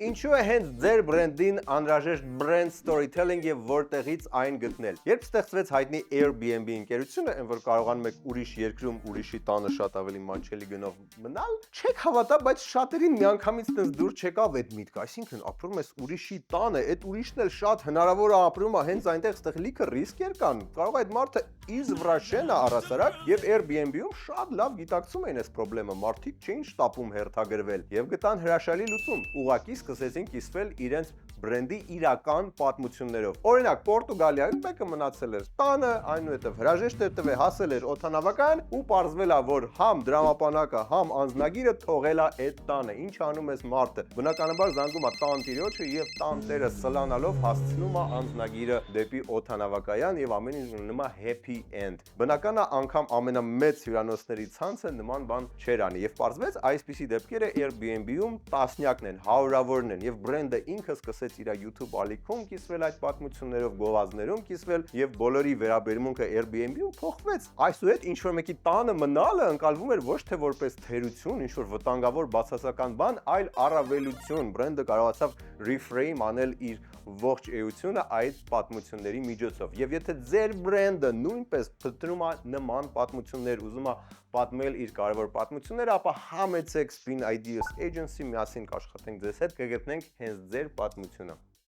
Ինչու է հենց ձեր բրենդին անհրաժեշտ brand storytelling եւ որտեղից այն գտնել։ Երբ ստեղծվեց հայտնի Airbnb ընկերությունը, այն որ կարողանում եք ուրիշ երկրում ուրիշի տանը շատ ավելի մանչելի գնով մնալ, չեք հավատա, բայց շատերին միանգամից տես դուր չեկավ այդ միտքը, այսինքն ապրում ես ուրիշի տանը, այդ ուրիշն էլ շատ հնարավոր է ապրում է հենց այնտեղ, այստեղ լիքը ռիսկեր կան։ Կարող է այդ մարդը իզվրաշենը առասարակ եւ Airbnb-ում շատ լավ գիտակցում են այս խնդրը, մարդիկ չէին շտապում հերթագրվել եւ գտան հրաշալի լուծում։ Ուղղակի սկսեցին կիսվել իրենց բրենդի իրական պատմություններով։ Օրինակ, Պորտուգալիայում մեկը մնացել էր տանը, այնուհետև հրաժեշտ էր տվել, հասել էր օդանավական ու պարզվել է, որ համ դրամապանակը, համ անձնագիրը թողել է այդ տանը։ Ինչ անում է մարդը։ Բնականաբար զանգում է տան տիրոջը եւ տան տերը սլանալով հասցնում է անձնագիրը դեպի օդանավակայան եւ ամեն ինչ լինում է happy end։ Բնական է, անգամ ամենամեծ հյուրանոցների ցանցը նման բան չեր անի եւ պարզվեց այսպիսի դեպքերը Airbnb-ում տասնյակն են, հարյուրավորն են եւ բրենդը ինքը սկսեց իր YouTube ալիքում կիսվել այդ պատմություններով, գովազդներում կիսվել եւ բոլորի վերաբերմունքը Airbnb-ում փոխվեց։ Այսուհետ ինչ որ մեկի տանը մնալը ընկալվում էր ոչ թե որպես թերություն, ինչ որ վտանգավոր բացասական բան, այլ առավելություն։ Բրենդը կարողացավ reframe անել իր ողջ էությունը այդ պատմությունների միջոցով։ Եվ եթե ձեր բրենդը նույնպես փնտրում է նման պատմություններ, ուզում է պատմել իր կարևոր պատմությունները, ապա համեցեք Spin Ideas Agency, միասին կաշխատենք ձեզ հետ, կգտնենք հենց ձեր պատմությունը։